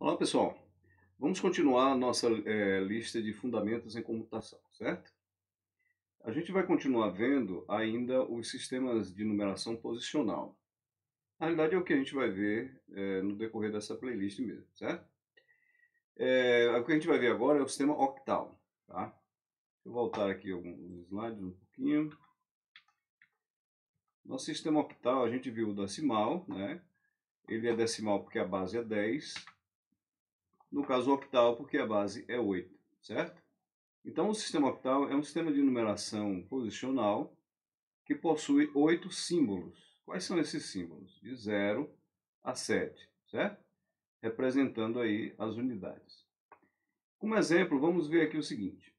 Olá, pessoal. Vamos continuar a nossa lista de fundamentos em computação, certo? A gente vai continuar vendo ainda os sistemas de numeração posicional. Na realidade, é o que a gente vai ver no decorrer dessa playlist mesmo, certo? O que a gente vai ver agora é o sistema octal, tá? Deixa eu voltar aqui alguns slides um pouquinho. Nosso sistema octal, a gente viu o decimal, né? Ele é decimal porque a base é 10. No caso octal, porque a base é 8, certo? Então, o sistema octal é um sistema de numeração posicional que possui 8 símbolos. Quais são esses símbolos? De 0 a 7, certo? Representando aí as unidades. Como exemplo, vamos ver aqui o seguinte.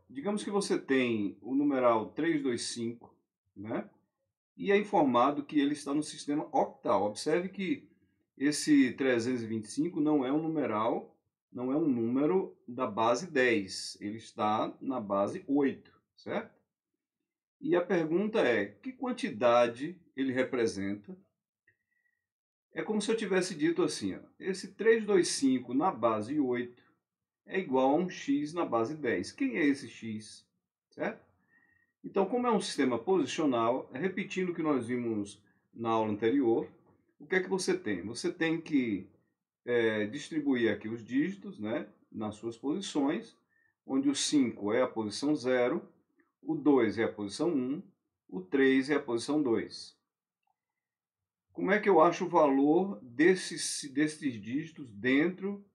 Digamos que você tem o numeral 325, né? E é informado que ele está no sistema octal. Observe que esse 325 não é um numeral, não é um número da base 10, ele está na base 8, certo? E a pergunta é, que quantidade ele representa? É como se eu tivesse dito assim, ó, esse 325 na base 8 é igual a um x na base 10. Quem é esse x? Certo? Então, como é um sistema posicional, repetindo o que nós vimos na aula anterior, o que é que você tem? Você tem que distribuir aqui os dígitos, né, nas suas posições, onde o 5 é a posição 0, o 2 é a posição 1, o 3 é a posição 2. Como é que eu acho o valor desses dígitos dentro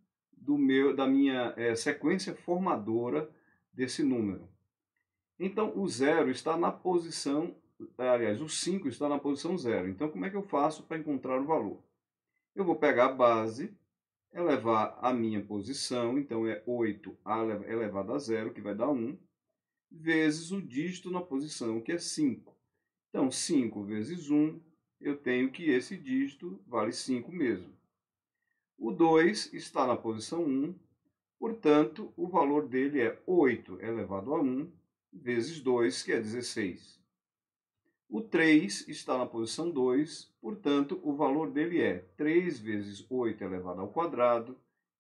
da minha sequência formadora desse número? Então, o 0 está na posição, aliás, o 5 está na posição 0. Então, como é que eu faço para encontrar o valor? Eu vou pegar a base, elevar a minha posição, então é 8 elevado a 0, que vai dar 1, vezes o dígito na posição, que é 5. Então, 5 vezes 1, eu tenho que esse dígito vale 5 mesmo. O 2 está na posição 1, portanto, o valor dele é 8 elevado a 1, vezes 2, que é 16. O 3 está na posição 2, portanto, o valor dele é 3 vezes 8 elevado ao quadrado,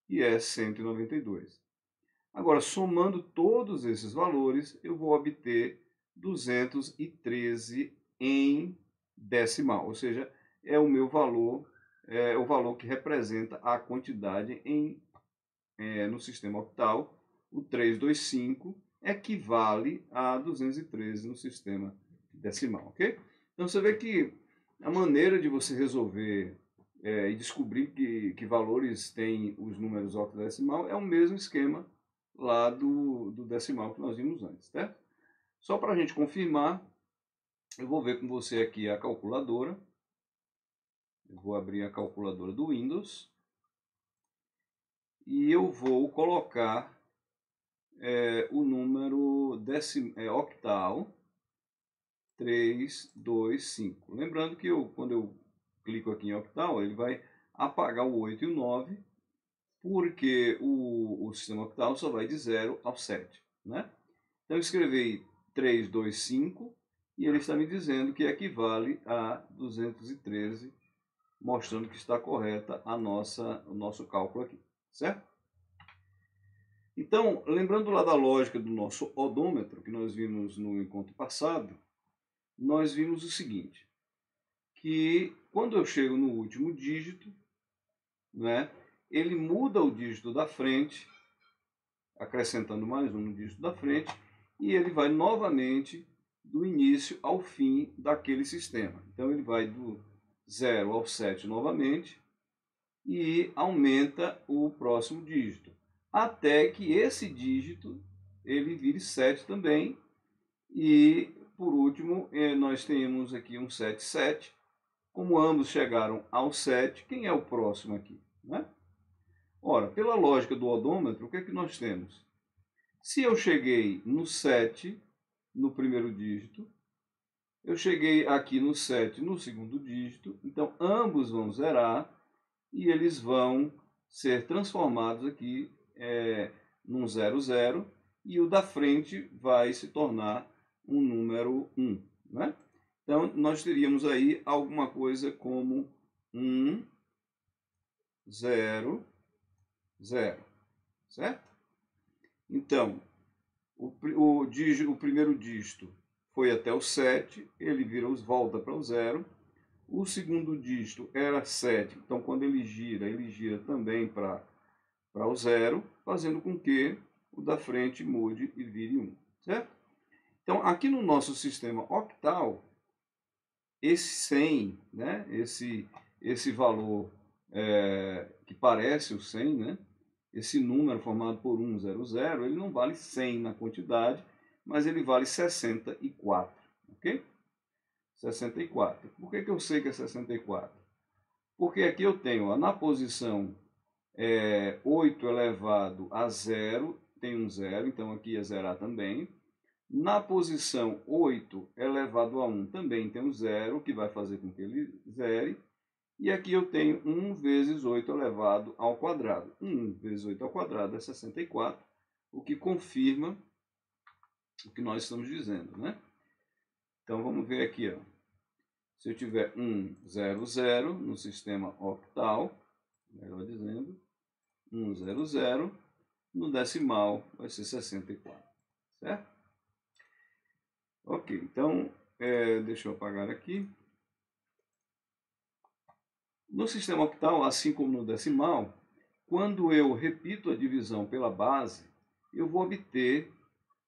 e é 192. Agora, somando todos esses valores, eu vou obter 213 em decimal, ou seja, é o meu valor, é o valor que representa a quantidade no sistema octal. O 325 equivale a 213 no sistema decimal, ok? Então você vê que a maneira de você resolver e descobrir que valores têm os números octadecimal é o mesmo esquema lá do decimal que nós vimos antes, certo? Só para a gente confirmar, eu vou ver com você aqui a calculadora. Eu vou abrir a calculadora do Windows e eu vou colocar o número octal 325. Lembrando que quando eu clico aqui em octal, ele vai apagar o 8 e o 9, porque o sistema octal só vai de 0 ao 7. Né? Então eu escrevi 325 e ele está me dizendo que equivale a 213, mostrando que está correta o nosso cálculo aqui. Certo? Então, lembrando lá da lógica do nosso odômetro, que nós vimos no encontro passado, nós vimos o seguinte, que quando eu chego no último dígito, né, ele muda o dígito da frente, acrescentando mais um no dígito da frente, e ele vai novamente do início ao fim daquele sistema. Então ele vai do 0 ao 7 novamente e aumenta o próximo dígito, até que esse dígito ele vire 7 também. E por último, nós temos aqui um 77. Como ambos chegaram ao 7, quem é o próximo aqui? Né? Ora, pela lógica do odômetro, o que é que nós temos? Se eu cheguei no 7, no primeiro dígito, eu cheguei aqui no 7 no segundo dígito, então ambos vão zerar e eles vão ser transformados aqui num 00, e o da frente vai se tornar um número 1. Né? Então, nós teríamos aí alguma coisa como 1, 0, 0, certo? Então, o primeiro dígito foi até o 7, ele volta para o 0. O segundo dígito era 7, então quando ele gira também para o 0, fazendo com que o da frente mude e vire 1, certo? Então, aqui no nosso sistema octal, esse 100, né, esse valor que parece o 100, né, esse número formado por 100, ele não vale 100 na quantidade, mas ele vale 64, ok? 64. Por que eu sei que é 64? Porque aqui eu tenho, ó, na posição 8 elevado a 0, tem um 0, então aqui é zerar também. Na posição 8 elevado a 1 também tem um 0, que vai fazer com que ele zere. E aqui eu tenho 1 vezes 8 elevado ao quadrado. 1 vezes 8 ao quadrado é 64, o que confirma o que nós estamos dizendo, né? Então vamos ver aqui, ó. Se eu tiver 100 no sistema octal, melhor dizendo, 100, no decimal vai ser 64, certo? Ok, então, deixa eu apagar aqui. No sistema octal, assim como no decimal, quando eu repito a divisão pela base, eu vou obter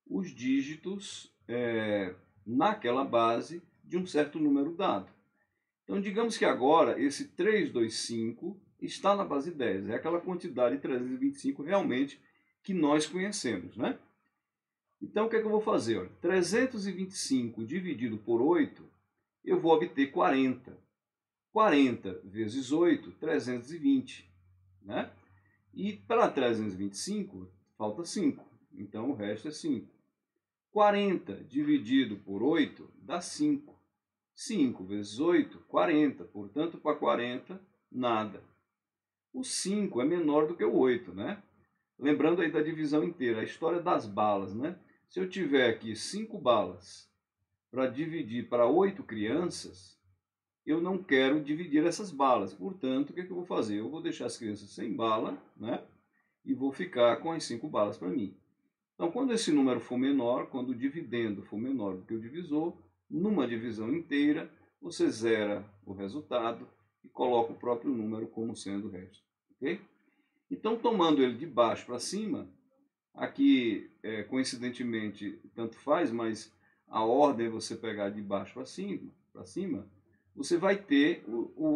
os dígitos naquela base de um certo número dado. Então, digamos que agora esse 325 está na base 10, é aquela quantidade 325 realmente que nós conhecemos, né? Então, o que é que eu vou fazer? Olha, 325 dividido por 8, eu vou obter 40. 40 vezes 8, 320, né? E para 325, falta 5, então o resto é 5. 40 dividido por 8 dá 5. 5 vezes 8, 40. Portanto, para 40, nada. O 5 é menor do que o 8, né? Lembrando aí da divisão inteira, a história das balas, né? Se eu tiver aqui 5 balas para dividir para 8 crianças, eu não quero dividir essas balas. Portanto, o que eu vou fazer? Eu vou deixar as crianças sem bala, né? E vou ficar com as 5 balas para mim. Então, quando esse número for menor, quando o dividendo for menor do que o divisor, numa divisão inteira, você zera o resultado e coloca o próprio número como sendo o resto. Ok? Então, tomando ele de baixo para cima, aqui, coincidentemente, tanto faz, mas a ordem é você pegar de baixo para cima, você vai ter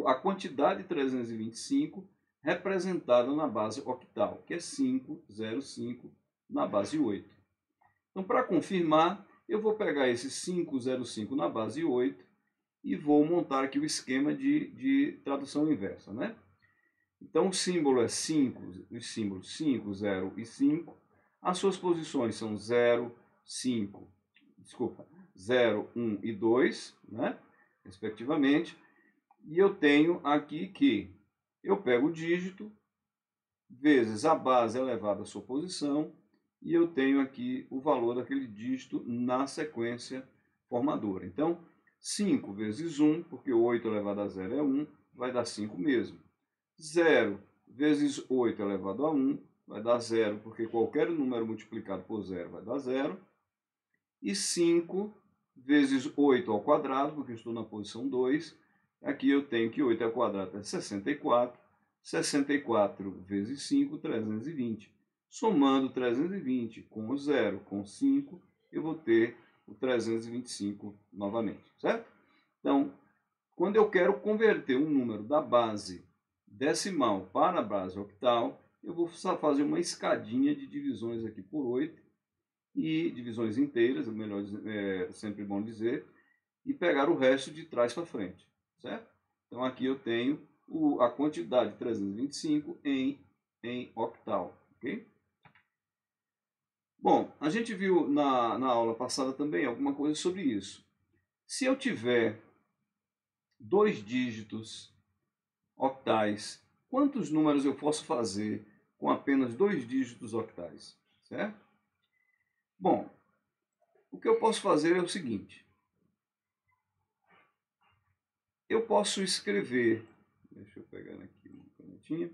a quantidade 325 representada na base octal, que é 505 na base 8. Então, para confirmar, eu vou pegar esse 505 na base 8 e vou montar aqui o esquema de tradução inversa, né? Então, o símbolo é 5, os símbolos 5, 0 e 5. As suas posições são 0, 1 e 2, né? Respectivamente. E eu tenho aqui que eu pego o dígito vezes a base elevada à sua posição e eu tenho aqui o valor daquele dígito na sequência formadora. Então, 5 vezes 1, porque 8 elevado a 0 é 1, vai dar 5 mesmo. 0 vezes 8 elevado a 1 vai dar 0, porque qualquer número multiplicado por 0 vai dar 0. E 5 vezes 8 ao quadrado, porque eu estou na posição 2, aqui eu tenho que 8 ao quadrado é 64. 64 vezes 5, 320. Somando 320 com o 0, com 5, eu vou ter o 325 novamente, certo? Então, quando eu quero converter um número da base decimal para a base octal, eu vou fazer uma escadinha de divisões aqui por 8, e divisões inteiras, melhor, sempre bom dizer, e pegar o resto de trás para frente, certo? Então aqui eu tenho a quantidade 325 em octal, ok? Bom, a gente viu na aula passada também alguma coisa sobre isso. Se eu tiver 2 dígitos octais, quantos números eu posso fazer com apenas 2 dígitos octais, certo? Bom, o que eu posso fazer é o seguinte. Eu posso escrever, deixa eu pegar aqui uma canetinha,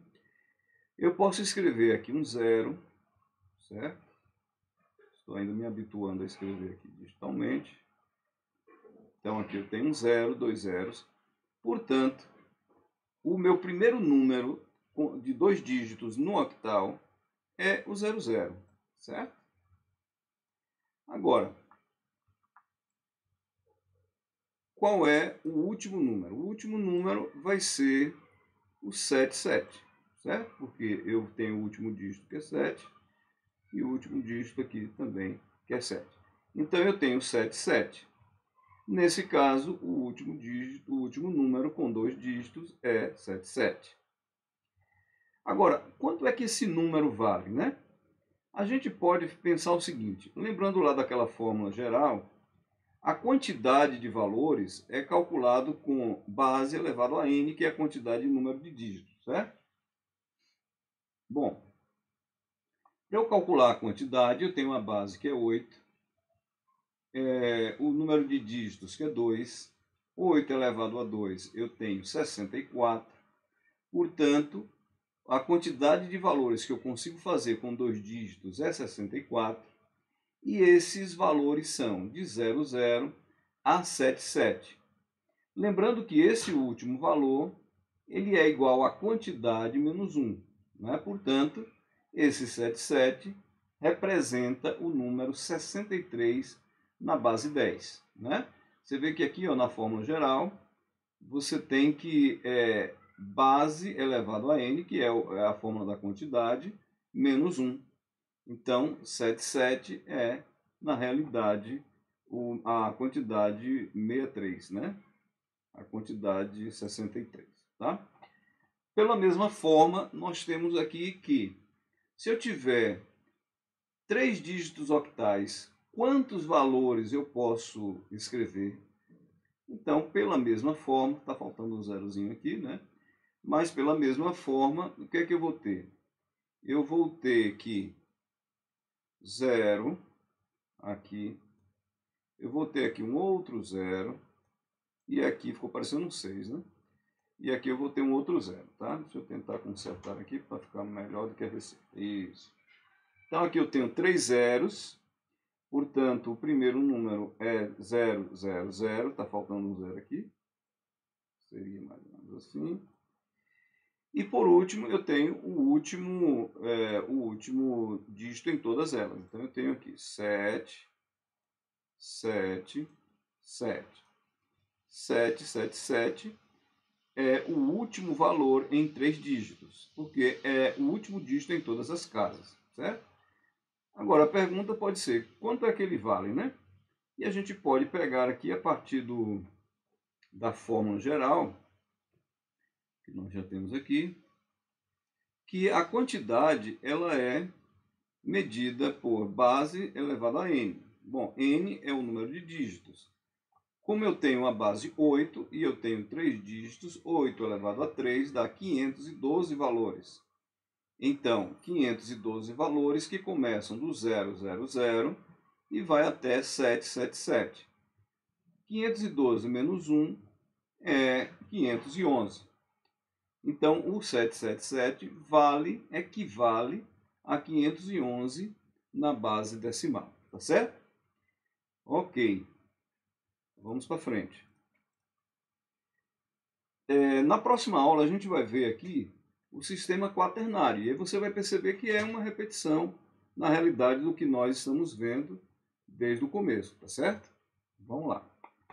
Eu posso escrever aqui um 0, certo? Estou ainda me habituando a escrever aqui digitalmente. Então aqui eu tenho um 0, 2 zeros. Portanto, o meu primeiro número de 2 dígitos no octal é o 00, certo? Agora, qual é o último número? O último número vai ser o 77, certo? Porque eu tenho o último dígito que é 7 e o último dígito aqui também que é 7. Então eu tenho 77. Nesse caso, o último dígito, o último número com 2 dígitos é 77. Agora, quanto é que esse número vale, né? A gente pode pensar o seguinte, lembrando lá daquela fórmula geral, a quantidade de valores é calculado com base elevado a n, que é a quantidade de número de dígitos, certo? Bom, para eu calcular a quantidade, eu tenho uma base que é 8, o número de dígitos que é 2, 8 elevado a 2 eu tenho 64, portanto, a quantidade de valores que eu consigo fazer com 2 dígitos é 64, e esses valores são de 00 a 77. Lembrando que esse último valor ele é igual à quantidade menos 1. Né? Portanto, esse 77 representa o número 63 na base 10. Né? Você vê que aqui, ó, na fórmula geral, você tem que base elevado a n, que é a fórmula da quantidade, menos 1. Então, 77 é, na realidade, a quantidade 63, né? A quantidade 63, tá? Pela mesma forma, nós temos aqui que, se eu tiver 3 dígitos octais, quantos valores eu posso escrever? Então, pela mesma forma, está faltando um zerozinho aqui, né? Mas pela mesma forma, o que é que eu vou ter? Eu vou ter que 0 aqui, eu vou ter aqui um outro 0, e aqui ficou parecendo um 6, né? E aqui eu vou ter um outro 0, tá? Deixa eu tentar consertar aqui para ficar melhor do que a receita. Isso. Então aqui eu tenho 3 zeros, portanto o primeiro número é 0, 0, 0, está faltando um 0 aqui. Seria mais ou menos assim. E por último, eu tenho o último dígito em todas elas. Então eu tenho aqui 7, 7, 7. 7, 7, 7 é o último valor em 3 dígitos, porque é o último dígito em todas as casas, certo? Agora a pergunta pode ser, quanto é que ele vale, né? E a gente pode pegar aqui a partir da fórmula geral, que nós já temos aqui, que a quantidade ela é medida por base elevado a n. Bom, n é o número de dígitos. Como eu tenho a base 8 e eu tenho 3 dígitos, 8 elevado a 3 dá 512 valores. Então, 512 valores que começam do 000 e vai até 777. 512 menos 1 é 511. Então, o 777 equivale a 511 na base decimal. Tá certo? Ok. Vamos para frente. Na próxima aula a gente vai ver aqui o sistema quaternário. E aí você vai perceber que é uma repetição, na realidade, do que nós estamos vendo desde o começo. Tá certo? Vamos lá.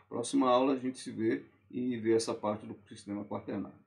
Próxima aula a gente se vê e vê essa parte do sistema quaternário.